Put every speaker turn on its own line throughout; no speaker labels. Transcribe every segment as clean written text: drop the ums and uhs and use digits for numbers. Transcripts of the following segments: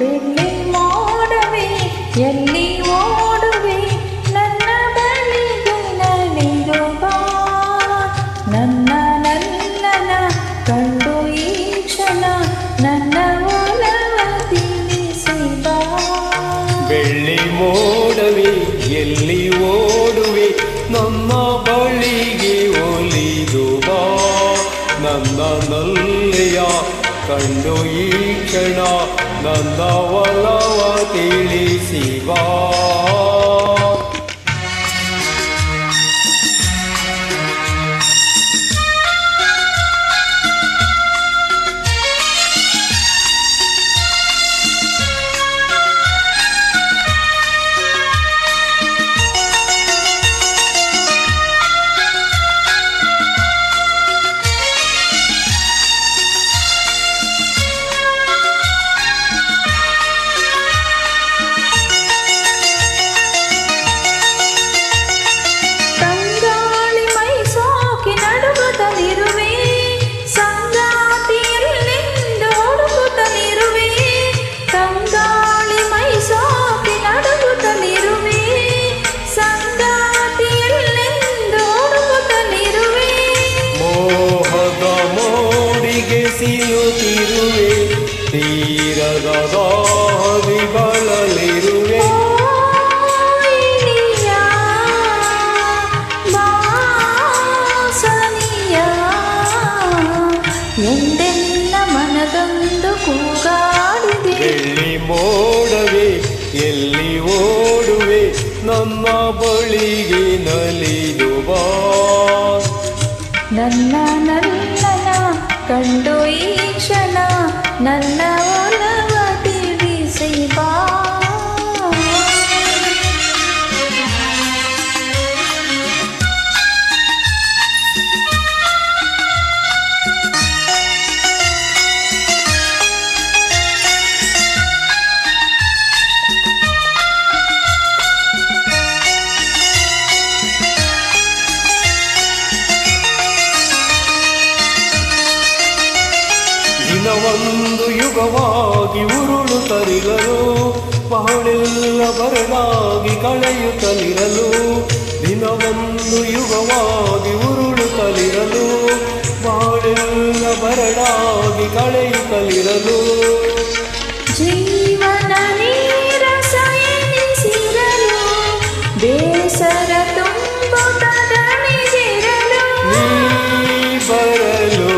ಬೆಳ್ಳಿ ಮೋಡವೇ ಎಲ್ಲಿ ಓಡುವೆ ನನ್ನ ಬಳಿಗೆ ನಲಿದು ಬಾ ನನ್ನ ಕಂಡು ಈ ಕ್ಷಣ ನನ್ನ ಒಲವ ತಿಳಿಸಿ ಬಾ
ಬೆಳ್ಳಿ ಮೋಡವೇ ಎಲ್ಲಿ ಓಡುವೆ ನನ್ನ ಬಳಿಗೆ ಒಲಿದು ಬಾ ನನ್ನ ನಲ್ಲೆಯ ಕಂಡು ಈ ಕ್ಷಣ ನನ್ನ ಒಲವ ತಿಳಿಸಿ ಬಾ ಸಿಯುತ್ತಿರುವೆ ತೀರದ ದಾರಿಗಳಲ್ಲಿರುವೆ
ಎಂದೆಲ್ಲ ಮನದೊಂದು ಕೂಗಾಡಿದೆ
ಬೆಳ್ಳಿ ಮೋಡವೇ ಎಲ್ಲಿ ಓಡುವೆ ನನ್ನ ಬಳಿಗೆ ನಲಿದು ಬಾ
ನನ್ನ ಕಂಡು ಈ ಕ್ಷಣ ನನ್ನ ಒಲವ ತಿಳಿಸಿ ಬಾ
ದಿನವೊಂದು ಯುಗವಾಗಿ ಉರುಳುತ್ತಲಿರಲು ಬಾಳೆಲ್ಲ ಬರಲಾಗಿ ಕಳೆಯುತ್ತಲಿರಲು ದಿನವೊಂದು ಯುಗವಾಗಿ ಉರುಳುತ್ತಲಿರಲು ಬಾಳೆಲ್ಲ ಬರಲಾಗಿ ಕಳೆಯುತ್ತಲಿರಲು
ಜೀವನ ನೀರ ಸಯನಿಸಿರಲು ಬೇಸರ ತುಂಬುತ್ತದನಿಗಿರಲು
ನೀ ಬರಲು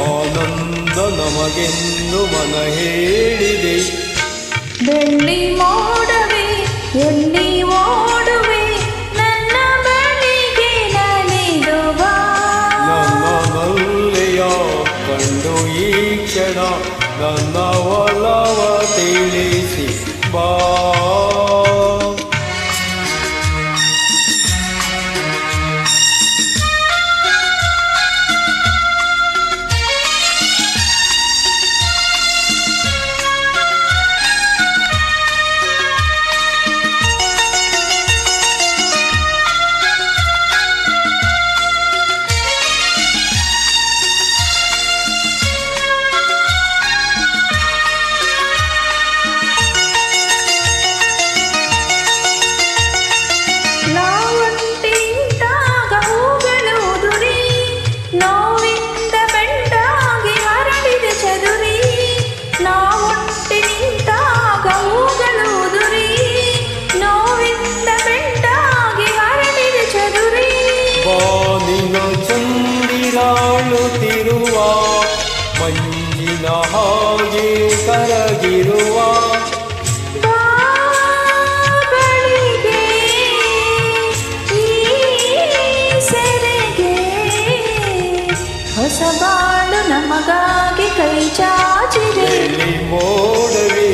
ಆನಂದ ನಮಗೆಂದು ಮನ ಹೇಳಿದೆ
ಬೆಳ್ಳಿ ಮೋಡವೇ ಎಲ್ಲಿ ಓಡುವೆ ನನ್ನ ಬಳಿಗೆ ನಲಿದು ಬಾ
ನನ್ನ ನಲ್ಲೆಯ ಕಂಡು ಈ ಕ್ಷಣ ನನ್ನ ಒಲವ ತಿಳಿಸಿ ಬಾ ಬಾನಿನ ಚಂದಿರಾಳುತ್ತಿರುವ ಮಂಜಿನ ಹಾಗೆ ಕರಗಿರುವ
ಬಳಿಗೆ ಈ ಸೆರೆಗೆ ಹೊಸ ಬಾಳು ನಮಗಾಗಿ ಕೈ ಚಾಚಿದೆ
ಬೆಳ್ಳಿ ಮೋಡವೇ